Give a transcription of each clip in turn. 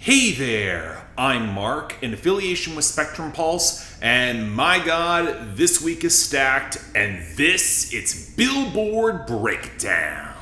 Hey there, I'm Mark, in affiliation with Spectrum Pulse, and my god, this week is stacked, and it's Billboard BREAKDOwn.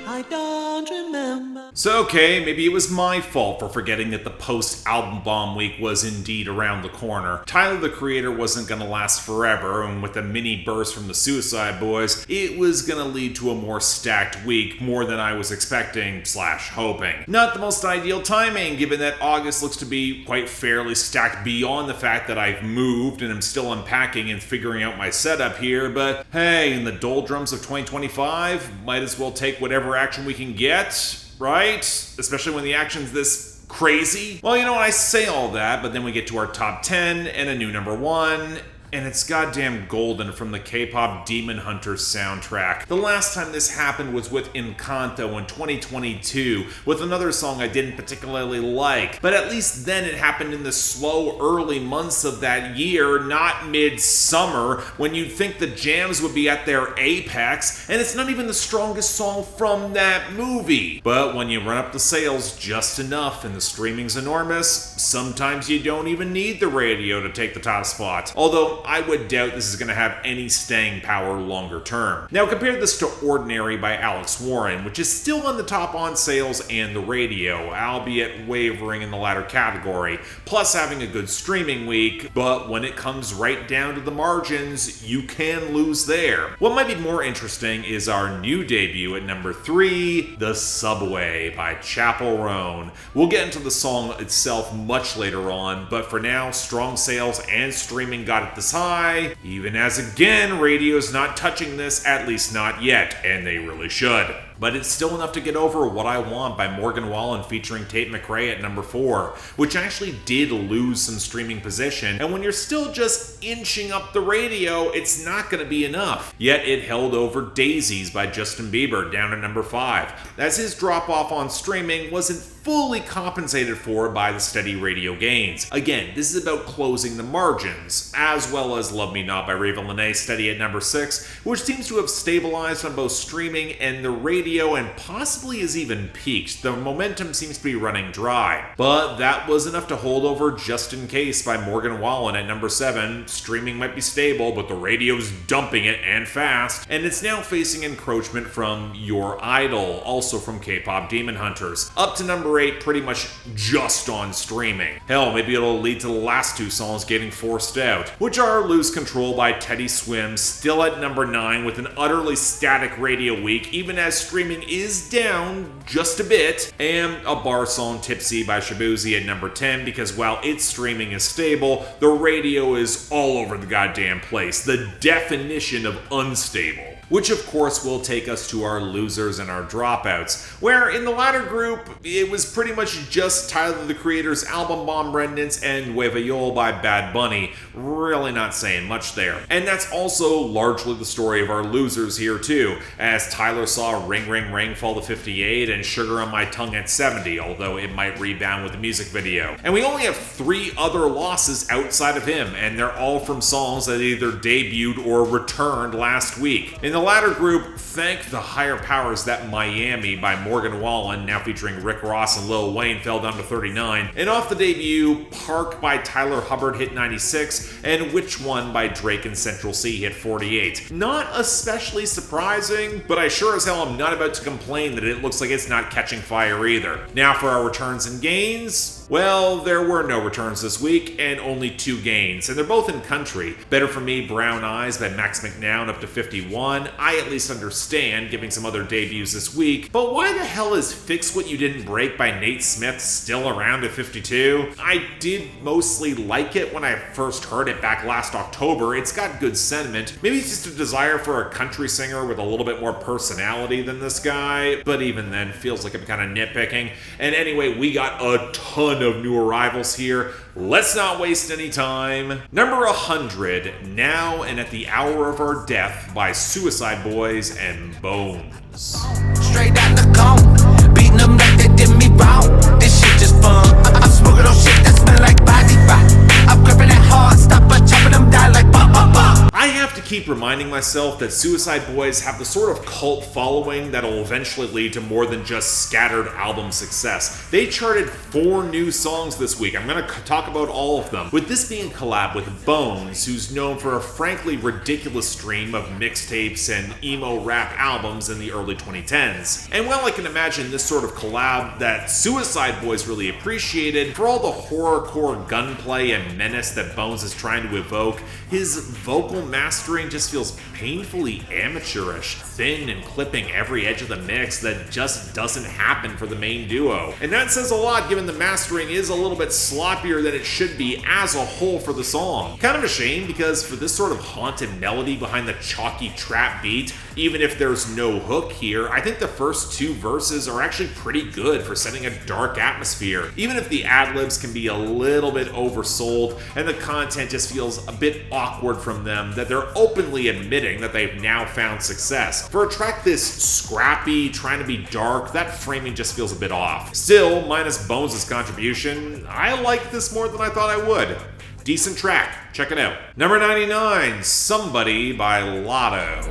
I don't remember. So okay, maybe it was my fault for forgetting that the post-album bomb week was indeed around the corner. Tyler the Creator wasn't gonna last forever, and with a mini burst from the Suicide Boys, it was gonna lead to a more stacked week, more than I was expecting / hoping. Not the most ideal timing, given that August looks to be quite fairly stacked beyond the fact that I've moved and am still unpacking and figuring out my setup here, but hey, in the doldrums of 2025, might as well take whatever action we can get, right? Especially when the action's this crazy. Well, you know what, I say all that, but then we get to our top 10 and a new number 1, and it's goddamn golden from the K-pop Demon Hunters soundtrack. The last time this happened was with Encanto in 2022, with another song I didn't particularly like, but at least then it happened in the slow early months of that year, not mid-summer, when you'd think the jams would be at their apex, and it's not even the strongest song from that movie. But when you run up the sales just enough and the streaming's enormous, sometimes you don't even need the radio to take the top spot. Although, I would doubt this is going to have any staying power longer term. Now compare this to Ordinary by Alex Warren, which is still on the top on sales and the radio, albeit wavering in the latter category, plus having a good streaming week, but when it comes right down to the margins, you can lose there. What might be more interesting is our new debut at number 3, The Subway by Chappell Roan. We'll get into the song itself much later on, but for now, strong sales and streaming got it this high, even as again, radio's not touching this, at least not yet, and they really should. But it's still enough to get over What I Want by Morgan Wallen featuring Tate McRae at number 4, which actually did lose some streaming position, and when you're still just inching up the radio, it's not going to be enough. Yet it held over Daisies by Justin Bieber down at number 5, as his drop-off on streaming wasn't fully compensated for by the steady radio gains. Again, this is about closing the margins, as well as Love Me Not by Raven Lenae steady at number 6, which seems to have stabilized on both streaming and the radio and possibly has even peaked. The momentum seems to be running dry. But that was enough to hold over Just In Case by Morgan Wallen at number 7. Streaming might be stable, but the radio's dumping it and fast, and it's now facing encroachment from Your Idol, also from K-pop Demon Hunters, up to number 8 pretty much just on streaming. Hell, maybe it'll lead to the last 2 songs getting forced out, which are Lose Control by Teddy Swim, still at number 9 with an utterly static radio week, even as streaming is down just a bit, and a bar song Tipsy by Shabuzi at number 10, because while its streaming is stable, the radio is all over the goddamn place, the definition of unstable. Which of course will take us to our losers and our dropouts, where in the latter group, it was pretty much just Tyler the Creator's album bomb remnants and Nueva Yol by Bad Bunny, really not saying much there. And that's also largely the story of our losers here too, as Tyler saw Ring Ring Ring fall to 58 and Sugar on My Tongue at 70, although it might rebound with the music video. And we only have 3 other losses outside of him, and they're all from songs that either debuted or returned last week. In the latter group, thank the higher powers that Miami by Morgan Wallen, now featuring Rick Ross and Lil Wayne, fell down to 39, and off the debut, Park by Tyler Hubbard hit 96, and Which One by Drake and Central C hit 48. Not especially surprising, but I sure as hell am not about to complain that it looks like it's not catching fire either. Now for our returns and gains. Well, there were no returns this week, and only 2 gains, and they're both in country. Better For Me, Brown Eyes by Max McNown up to 51. I at least understand giving some other debuts this week, but why the hell is Fix What You Didn't Break by Nate Smith still around at 52? I did mostly like it when I first heard it back last October. It's got good sentiment. Maybe it's just a desire for a country singer with a little bit more personality than this guy, but even then, feels like I'm kind of nitpicking. And anyway, we got a ton of new arrivals here. Let's not waste any time. Number 100, Now and at the Hour of Our Death by Suicide Boys and Bones. Straight out the cone, beating them like they did me wrong. This shit just fun. I'm smoking on shit that smell like body rock. I'm gripping it hard, stop by chopping them down like bah bah bah. I have to keep reminding reminding myself that Suicide Boys have the sort of cult following that'll eventually lead to more than just scattered album success. They charted 4 new songs this week. I'm going to talk about all of them, with this being a collab with Bones, who's known for a frankly ridiculous stream of mixtapes and emo rap albums in the early 2010s. And while I can imagine this sort of collab that Suicide Boys really appreciated, for all the horrorcore gunplay and menace that Bones is trying to evoke, his vocal mastering just feels painfully amateurish, thin and clipping every edge of the mix that just doesn't happen for the main duo. And that says a lot given the mastering is a little bit sloppier than it should be as a whole for the song. Kind of a shame, because for this sort of haunted melody behind the chalky trap beat, even if there's no hook here, I think the first 2 verses are actually pretty good for setting a dark atmosphere, even if the ad-libs can be a little bit oversold and the content just feels a bit awkward from them, that they're openly admitting that they've now found success. For a track this scrappy, trying to be dark, that framing just feels a bit off. Still, minus Bones' contribution, I like this more than I thought I would. Decent track, check it out. Number 99, Somebody by Latto.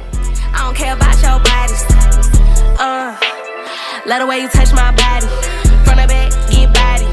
I don't care about your bodies. Love the way you touch my body. Front of back, get body.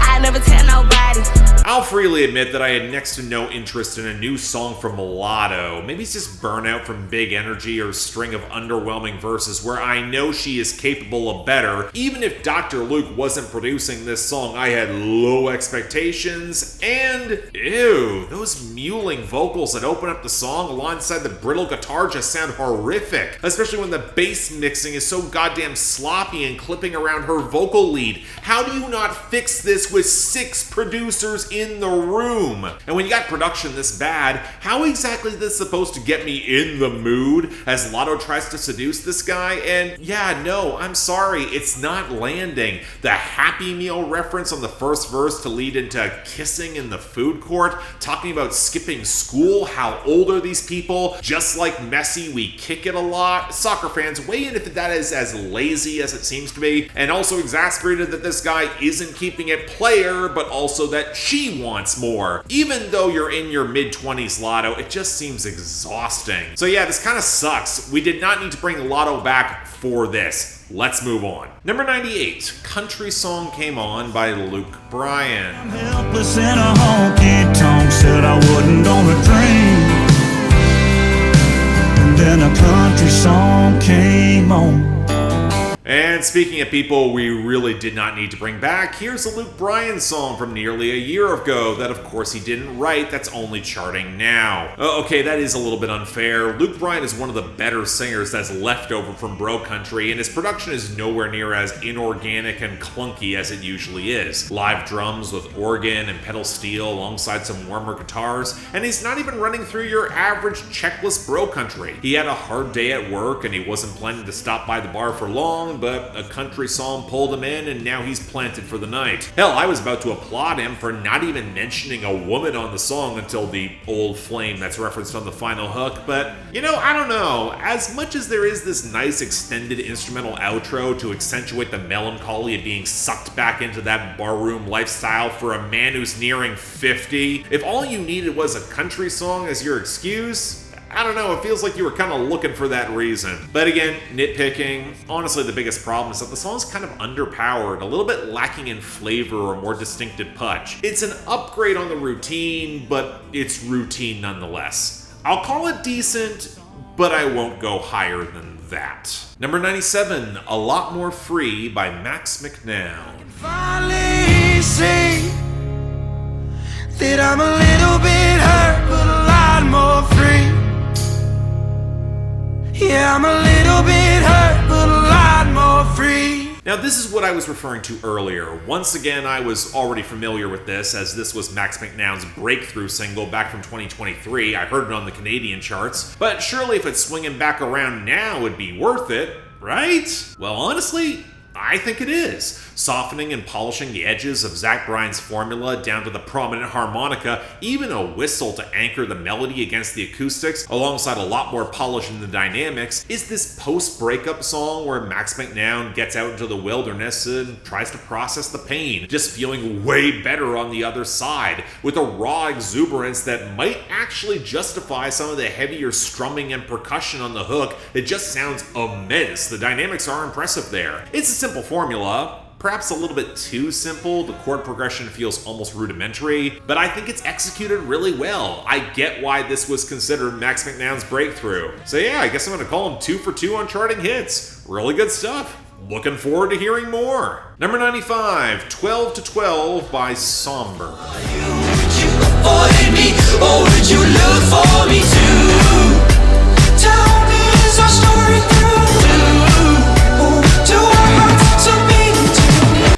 I never tell nobody. I'll freely admit that I had next to no interest in a new song from Latto. Maybe it's just burnout from big energy or a string of underwhelming verses where I know she is capable of better. Even if Dr. Luke wasn't producing this song, I had low expectations, and ew, those mewling vocals that open up the song alongside the brittle guitar just sound horrific, especially when the bass mixing is so goddamn sloppy and clipping around her vocal lead. How do you not fix this with 6 producers in the room? And when you got production this bad, how exactly is this supposed to get me in the mood as Latto tries to seduce this guy? And yeah, no, I'm sorry, it's not landing. The Happy Meal reference on the first verse to lead into kissing in the food court, talking about skipping school, how old are these people? Just like Messi, we kick it a lot. Soccer fans, weigh in if that is as lazy as it seems to be, and also exasperated that this guy isn't keeping it player, but also that she wants more. Even though you're in your mid-20s, Latto, it just seems exhausting. So yeah, this kind of sucks. We did not need to bring Latto back for this. Let's move on. Number 98, Country Song Came On by Luke Bryan. I'm helpless in a honky-tonk, said I wouldn't on a dream. And then a country song came on. And speaking of people we really did not need to bring back, here's a Luke Bryan song from nearly a year ago that of course he didn't write, that's only charting now. Okay, that is a little bit unfair. Luke Bryan is one of the better singers that's left over from Bro Country, and his production is nowhere near as inorganic and clunky as it usually is. Live drums with organ and pedal steel alongside some warmer guitars, and he's not even running through your average checklist Bro Country. He had a hard day at work and he wasn't planning to stop by the bar for long, but a country song pulled him in and now he's planted for the night. Hell, I was about to applaud him for not even mentioning a woman on the song until the old flame that's referenced on the final hook, but you know, I don't know. As much as there is this nice extended instrumental outro to accentuate the melancholy of being sucked back into that barroom lifestyle for a man who's nearing 50, if all you needed was a country song as your excuse, I don't know, it feels like you were kind of looking for that reason. But again, nitpicking, honestly the biggest problem is that the song's kind of underpowered, a little bit lacking in flavor or more distinctive punch. It's an upgrade on the routine, but it's routine nonetheless. I'll call it decent, but I won't go higher than that. Number 97, A Lot More Free by Max McNown. Finally see that I'm a little bit hurt, but a lot more free. Yeah, I'm a little bit hurt, but a lot more free. Now this is what I was referring to earlier. Once again, I was already familiar with this, as this was Max McNown's breakthrough single back from 2023. I heard it on the Canadian charts. But surely if it's swinging back around now, it'd be worth it, right? Well, honestly, I think it is. Softening and polishing the edges of Zach Bryan's formula down to the prominent harmonica, even a whistle to anchor the melody against the acoustics, alongside a lot more polish in the dynamics, is this post-breakup song where Max McNown gets out into the wilderness and tries to process the pain, just feeling way better on the other side, with a raw exuberance that might actually justify some of the heavier strumming and percussion on the hook. It just sounds immense. The dynamics are impressive there. It's a simple formula, perhaps a little bit too simple. The chord progression feels almost rudimentary, but I think it's executed really well. I get why this was considered Max McNown's breakthrough. So yeah, I guess I'm gonna call him 2 for 2 on charting hits. Really good stuff. Looking forward to hearing more. Number 95, 12 to 12 by Somber. Would you avoid me, or would you look for me too? Tell me, is our story through? Do I want to be?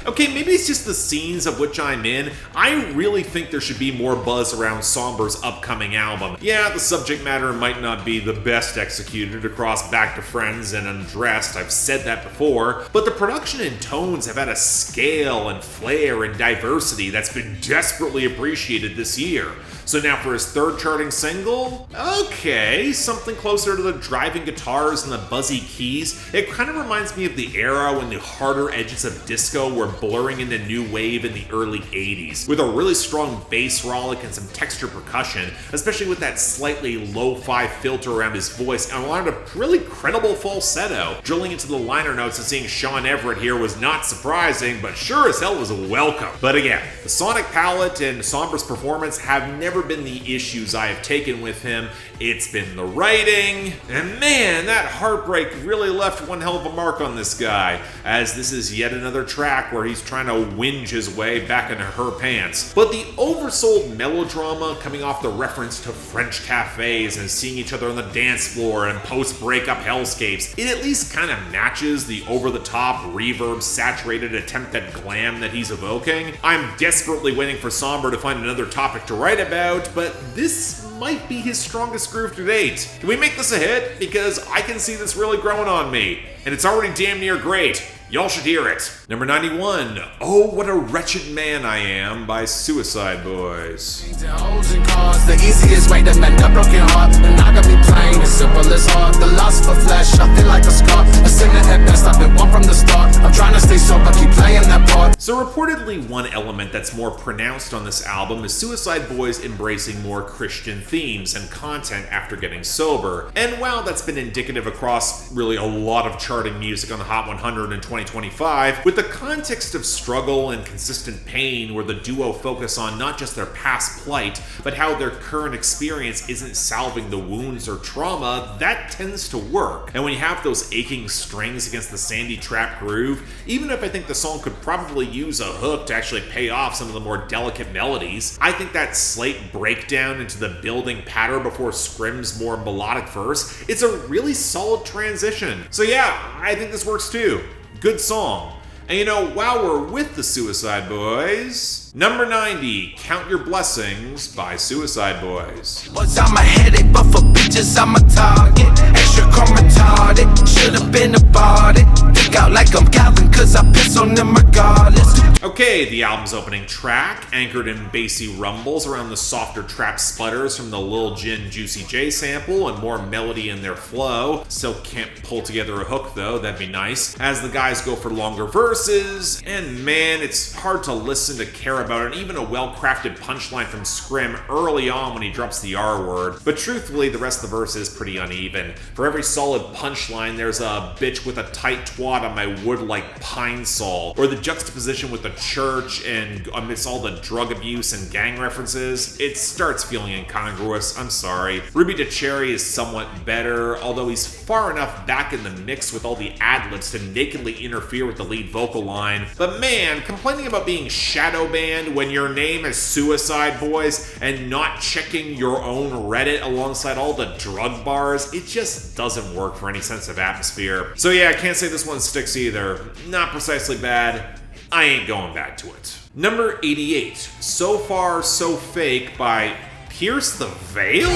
Okay, maybe it's just the scenes of which I'm in. I really think there should be more buzz around Somber's upcoming album. Yeah, the subject matter might not be the best executed across Back to Friends and Undressed, I've said that before, but the production and tones have had a scale and flair and diversity that's been desperately appreciated this year. So now for his third charting single, okay, something closer to the driving guitars and the buzzy keys. It kind of reminds me of the era when the harder edges of disco were blurring into new wave in the early 80s, with a really strong bass rollick and some texture percussion, especially with that slightly lo-fi filter around his voice and a lot of really credible falsetto. Drilling into the liner notes and seeing Sean Everett here was not surprising, but sure as hell was welcome. But again, the sonic palette and Somber's performance have never been the issues I have taken with him. It's been the writing, and man, that heartbreak really left one hell of a mark on this guy, as this is yet another track where he's trying to whinge his way back into her pants. But the oversold melodrama coming off the reference to French cafes and seeing each other on the dance floor and post-breakup hellscapes, it at least kind of matches the over-the-top, reverb-saturated attempt at glam that he's evoking. I'm desperately waiting for Somber to find another topic to write about, but this might be his strongest groove to date. Can we make this a hit? Because I can see this really growing on me, and it's already damn near great. Y'all should hear it. Number 91, Oh What a Wretched Man I Am by Suicide Boys. The easiest way to mend a broken heart, and I gotta be plain, as simple as hard. The lust for flesh, I feel like a scar. A sinner at best, I've been one from the start. I'm trying to stay sober, keep playing that part. So reportedly one element that's more pronounced on this album is Suicide Boys embracing more Christian themes and content after getting sober. And while that's been indicative across really a lot of charting music on the Hot 100 in 2025, with the context of struggle and consistent pain where the duo focus on not just their past plight, but how their current experience isn't salving the wounds or trauma, that tends to work. And when you have those aching strings against the sandy trap groove, even if I think the song could probably use a hook to actually pay off some of the more delicate melodies, I think that slight breakdown into the building patter before Scrim's more melodic verse, it's a really solid transition. So yeah, I think this works too. Good song. And you know, while we're with the Suicide Boys, number 90, Count Your Blessings by Suicide Boys. Was I'm a headache, but for bitches I'm a target. Extra retarded, should've been about it. Think out like I'm Calvin, cause I piss on them regardless. Okay, the album's opening track, anchored in bassy rumbles around the softer trap sputters from the Lil Jin Juicy J sample and more melody in their flow. Still can't pull together a hook though, that'd be nice, as the guys go for longer verses, and man, it's hard to listen to care about it, even a well-crafted punchline from Scrim early on when he drops the R word. But truthfully, the rest of the verse is pretty uneven. For every solid punchline, there's a bitch with a tight twat on my wood like pine saw, or the juxtaposition with the church, and amidst all the drug abuse and gang references, it starts feeling incongruous. I'm sorry. Ruby DeCherry is somewhat better, although he's far enough back in the mix with all the ad-libs to nakedly interfere with the lead vocal line. But man, complaining about being shadow banned when your name is Suicide Boys and not checking your own Reddit alongside all the drug bars, it just doesn't work for any sense of atmosphere. So yeah, I can't say this one sticks either. Not precisely bad. I ain't going back to it. Number 88, So Far So Fake by Pierce the Veil?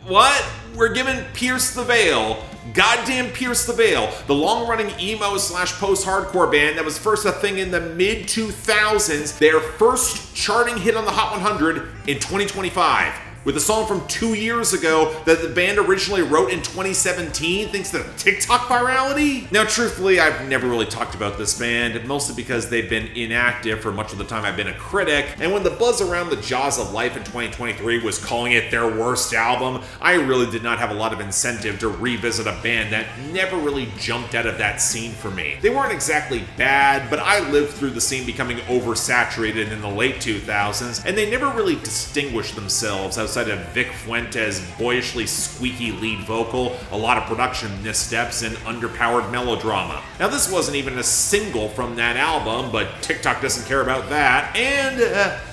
What? We're giving Pierce the Veil, goddamn Pierce the Veil, the long-running emo slash post-hardcore band that was first a thing in the mid-2000s, their first charting hit on the Hot 100 in 2025. With a song from 2 years ago that the band originally wrote in 2017 thanks to TikTok virality? Now, truthfully, I've never really talked about this band, mostly because they've been inactive for much of the time I've been a critic, and when the buzz around the Jaws of Life in 2023 was calling it their worst album, I really did not have a lot of incentive to revisit a band that never really jumped out of that scene for me. They weren't exactly bad, but I lived through the scene becoming oversaturated in the late 2000s, and they never really distinguished themselves outside of Vic Fuentes' boyishly squeaky lead vocal, a lot of production missteps, and underpowered melodrama. Now, this wasn't even a single from that album, but TikTok doesn't care about that, and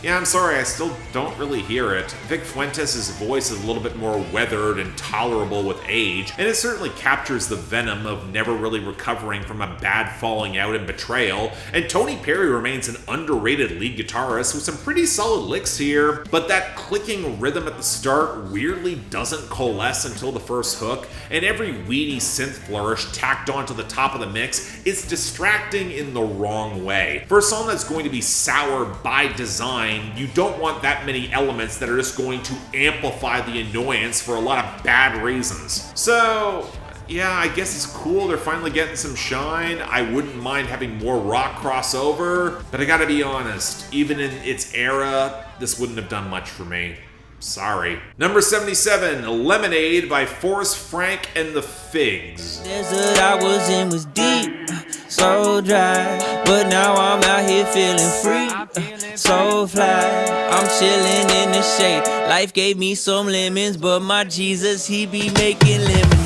yeah, I'm sorry, I still don't really hear it. Vic Fuentes' voice is a little bit more weathered and tolerable with age, and it certainly captures the venom of never really recovering from a bad falling out and betrayal, and Tony Perry remains an underrated lead guitarist with some pretty solid licks here, but that clicking rhythm at the start weirdly doesn't coalesce until the first hook, and every weedy synth flourish tacked onto the top of the mix is distracting in the wrong way. For a song that's going to be sour by design, you don't want that many elements that are just going to amplify the annoyance for a lot of bad reasons. So, yeah, I guess it's cool they're finally getting some shine. I wouldn't mind having more rock crossover, but I gotta be honest, even in its era, this wouldn't have done much for me. Sorry. Number 77, Lemonade by Forrest Frank and the Figs. Desert I was in was deep, so dry, but now I'm out here feeling free, so fly. I'm chilling in the shade. Life gave me some lemons, but my Jesus, he be making lemonade.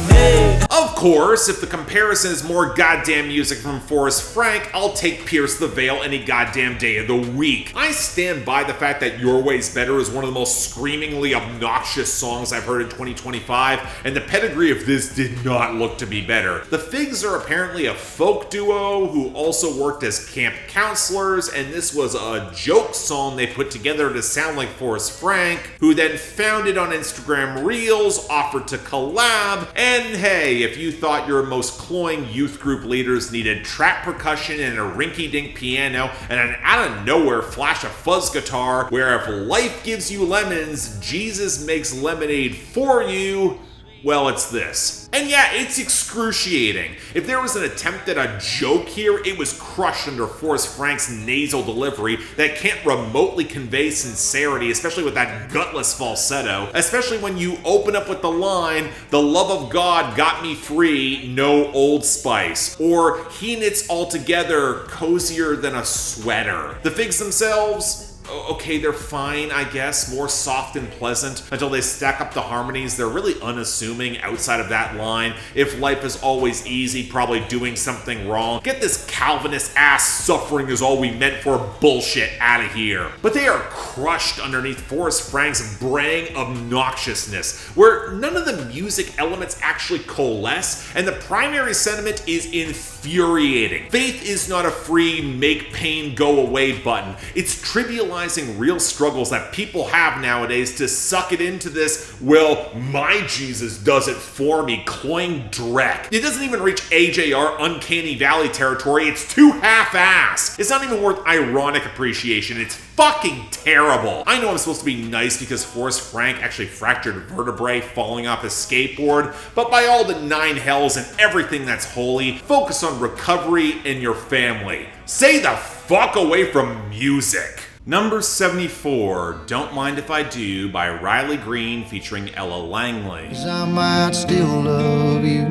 Of course, if the comparison is more goddamn music from Forrest Frank, I'll take Pierce the Veil any goddamn day of the week. I stand by the fact that Your Way's Better is one of the most screamingly obnoxious songs I've heard in 2025, and the pedigree of this did not look to be better. The Figs are apparently a folk duo who also worked as camp counselors, and this was a joke song they put together to sound like Forrest Frank, who then found it on Instagram Reels, offered to collab, and hey, if you thought your most cloying youth group leaders needed trap percussion and a rinky-dink piano and an out-of-nowhere flash of fuzz guitar, where if life gives you lemons, Jesus makes lemonade for you, well, it's this. And yeah, it's excruciating. If there was an attempt at a joke here, it was crushed under Forrest Frank's nasal delivery that can't remotely convey sincerity, especially with that gutless falsetto, especially when you open up with the line, "The love of God got me free, no Old Spice," or "He knits all together, cozier than a sweater." The Figs themselves, okay, they're fine, I guess, more soft and pleasant until they stack up the harmonies. They're really unassuming outside of that line. If life is always easy, probably doing something wrong. Get this Calvinist ass suffering is all we meant for bullshit out of here. But they are crushed underneath Forrest Frank's braying obnoxiousness, where none of the music elements actually coalesce, and the primary sentiment is infuriating. Faith is not a free make pain go away button. It's trivializing real struggles that people have nowadays to suck it into this, well, my Jesus does it for me, cloying dreck. It doesn't even reach AJR Uncanny Valley territory, it's too half-ass. It's not even worth ironic appreciation, it's fucking terrible. I know I'm supposed to be nice because Forrest Frank actually fractured vertebrae falling off his skateboard, but by all the nine hells and everything that's holy, focus on recovery and your family. Stay the fuck away from music. Number 74, Don't Mind If I Do by Riley Green featuring Ella Langley. 'Cause I might still love you.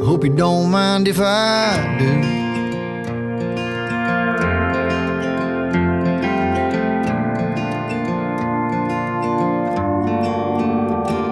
Hope you don't mind if I do.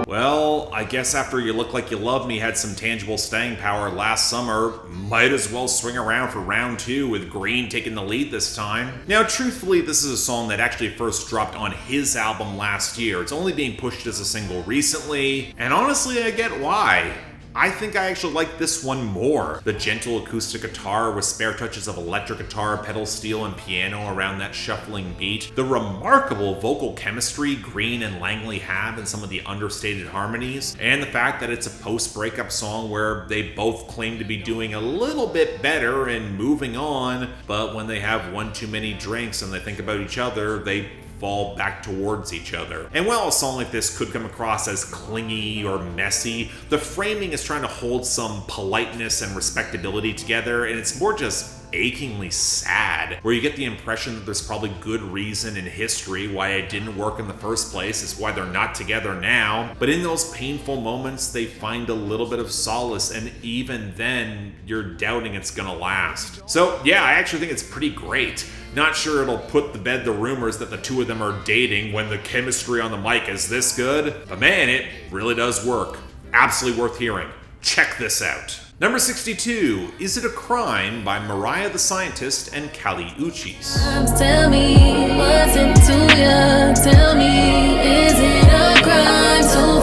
Well, I guess after You Look Like You Love Me had some tangible staying power last summer, might as well swing around for round two with Green taking the lead this time. Now, truthfully, this is a song that actually first dropped on his album last year. It's only being pushed as a single recently, and honestly, I get why. I think I actually like this one more. The gentle acoustic guitar with spare touches of electric guitar, pedal steel, and piano around that shuffling beat. The remarkable vocal chemistry Green and Langley have in some of the understated harmonies. And the fact that it's a post-breakup song where they both claim to be doing a little bit better and moving on, but when they have one too many drinks and they think about each other, they fall back towards each other. And while a song like this could come across as clingy or messy, the framing is trying to hold some politeness and respectability together, and it's more just achingly sad, where you get the impression that there's probably good reason in history why it didn't work in the first place. It's why they're not together now. But in those painful moments, they find a little bit of solace, and even then, you're doubting it's gonna last. So yeah, I actually think it's pretty great. Not sure it'll put to bed the rumors that the two of them are dating when the chemistry on the mic is this good, but man, it really does work. Absolutely worth hearing. Check this out. Number 62, Is It a Crime by Mariah the Scientist and Cali Uchis. Tell me, what's it to you? Tell me, is it a crime to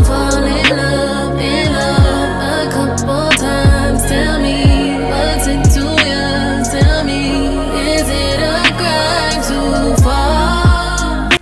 fall in love a couple times? Tell me, what's it to you? Tell me, is it a crime to fall?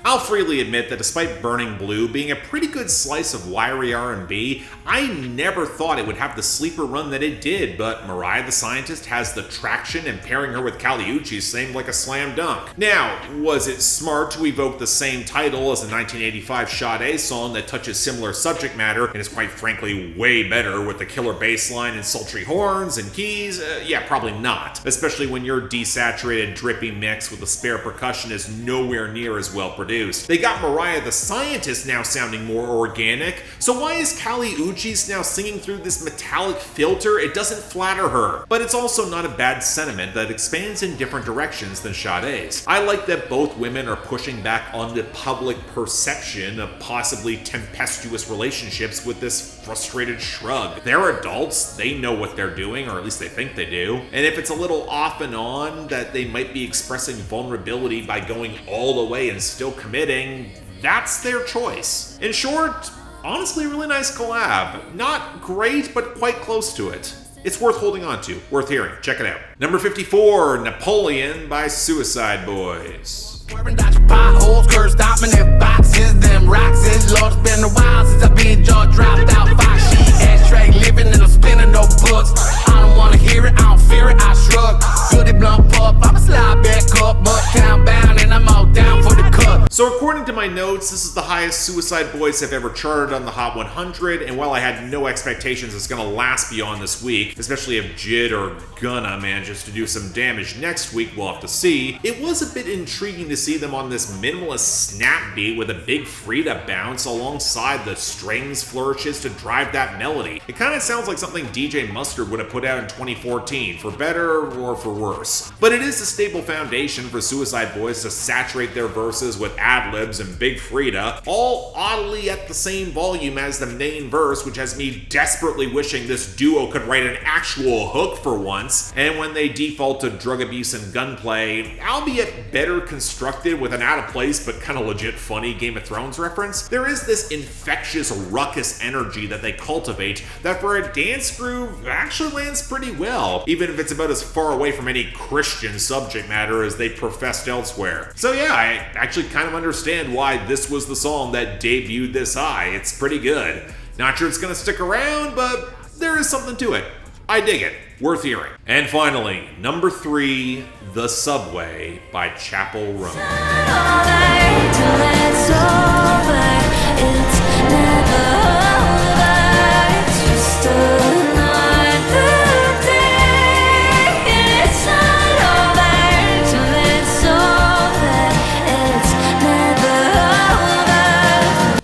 I'll freely admit that despite Burning Blue being a pretty good slice of wiry R&B, I never thought it would have the sleeper run that it did, but Mariah the Scientist has the traction, and pairing her with Cali Uchis seemed like a slam dunk. Now, was it smart to evoke the same title as the 1985 Sade song that touches similar subject matter and is quite frankly way better with the killer bass line and sultry horns and keys? Yeah, probably not. Especially when your desaturated, drippy mix with the spare percussion is nowhere near as well produced. They got Mariah the Scientist now sounding more organic, so why is Cali Uchis now singing through this metallic filter? It doesn't flatter her. But it's also not a bad sentiment that expands in different directions than Sade's. I like that both women are pushing back on the public perception of possibly tempestuous relationships with this frustrated shrug. They're adults, they know what they're doing, or at least they think they do. And if it's a little off and on that they might be expressing vulnerability by going all the way and still committing, that's their choice. In short, honestly, really nice collab. Not great, but quite close to it. It's worth holding on to, worth hearing. Check it out. Number 54, Napoleon by Suicide Boys. Swerving dodge potholes, curves stopping in boxes, them rocks is low. It's been a while since I've been jaw dropped out. Fox sheet, ashtray, living in a spinning no books. I don't wanna hear it, I don't fear it, I shrug. Goody blunt pup, I'ma slide back up, Bucktown bound, and I'm all down for the cut. So according to my notes, this is the highest Suicide Boys have ever charted on the Hot 100, and while I had no expectations it's gonna last beyond this week, especially if Jid or Gunna manages to do some damage next week, we'll have to see, it was a bit intriguing to see them on this minimalist snap beat with a big Frida bounce alongside the strings flourishes to drive that melody. It kind of sounds like something DJ Mustard would have put out in 2014, for better or for worse. But it is a stable foundation for Suicide Boys to saturate their verses with ad-libs and Big Frida, all oddly at the same volume as the main verse, which has me desperately wishing this duo could write an actual hook for once. And when they default to drug abuse and gunplay, albeit better constructed with an out-of-place but kind of legit funny Game of Thrones reference, there is this infectious ruckus energy that they cultivate that for a dance groove actually lands pretty well, even if it's about as far away from any Christian subject matter as they professed elsewhere. So yeah, I actually kind of understand why this was the song that debuted this high. It's pretty good. Not sure it's gonna stick around, but there is something to it. I dig it. Worth hearing. And finally, number 3, The Subway by Chappell Roan.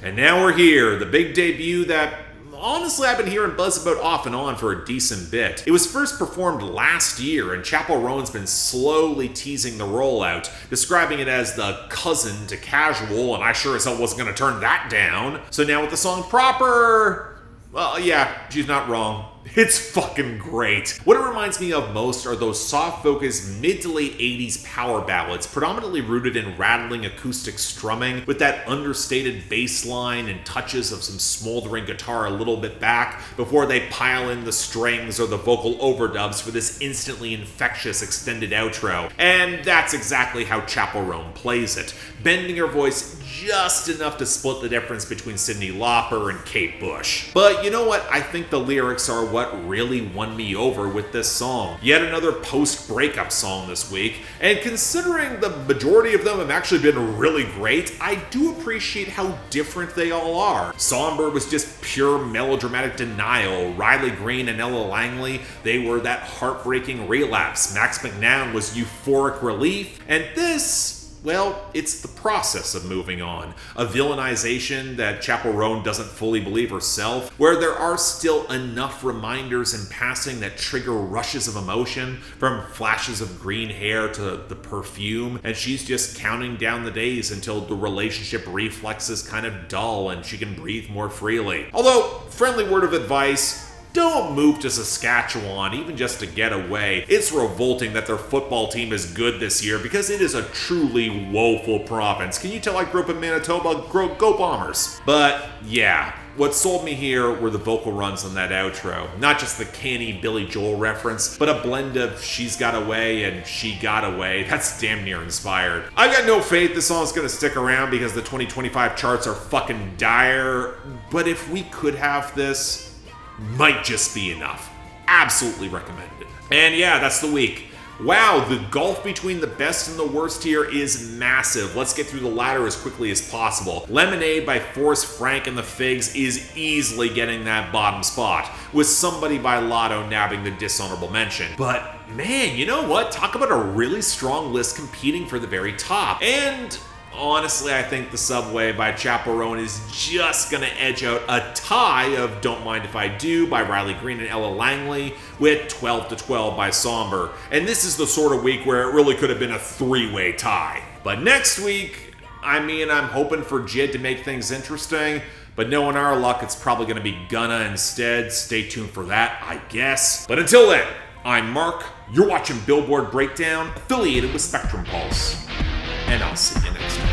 And now we're here, the big debut that honestly I've been hearing buzz about off and on for a decent bit. It was first performed last year, and Chappell Roan's been slowly teasing the rollout, describing it as the cousin to Casual, and I sure as hell wasn't going to turn that down. So now with the song proper, well yeah, she's not wrong. It's fucking great. What it reminds me of most are those soft-focused mid to late 80s power ballads, predominantly rooted in rattling acoustic strumming, with that understated bass line and touches of some smoldering guitar a little bit back, before they pile in the strings or the vocal overdubs for this instantly infectious extended outro. And that's exactly how Chappell Roan plays it, bending her voice just enough to split the difference between Cyndi Lauper and Kate Bush. But you know what? I think the lyrics are what really won me over with this song. Yet another post-breakup song this week, and considering the majority of them have actually been really great, I do appreciate how different they all are. Sombr was just pure melodramatic denial. Riley Green and Ella Langley, they were that heartbreaking relapse. Max McNown was euphoric relief, and this, well, it's the process of moving on. A villainization that Chappell Roan doesn't fully believe herself, where there are still enough reminders in passing that trigger rushes of emotion, from flashes of green hair to the perfume, and she's just counting down the days until the relationship reflexes kind of dull and she can breathe more freely. Although, friendly word of advice, don't move to Saskatchewan, even just to get away. It's revolting that their football team is good this year because it is a truly woeful province. Can you tell I grew up in Manitoba? Go Bombers. But yeah, what sold me here were the vocal runs on that outro. Not just the canny Billy Joel reference, but a blend of She's Got Away and She Got Away. That's damn near inspired. I've got no faith this song's gonna stick around because the 2025 charts are fucking dire, but if we could have this, might just be enough. Absolutely recommended. And yeah, that's the week. Wow, the gulf between the best and the worst here is massive. Let's get through the latter as quickly as possible. Lemonade by Forrest Frank and the Figs is easily getting that bottom spot, with Somebody by Latto nabbing the dishonorable mention. But man, you know what? Talk about a really strong list competing for the very top. And honestly, I think The Subway by Chappell Roan is just gonna edge out a tie of Don't Mind If I Do by Riley Green and Ella Langley, with 12-12 by Sombr. And this is the sort of week where it really could have been a three-way tie. But next week, I'm hoping for Jid to make things interesting, but knowing our luck, it's probably gonna be Gunna instead. Stay tuned for that, I guess. But until then, I'm Mark, you're watching Billboard Breakdown, affiliated with Spectrum Pulse. And I'll see you next time.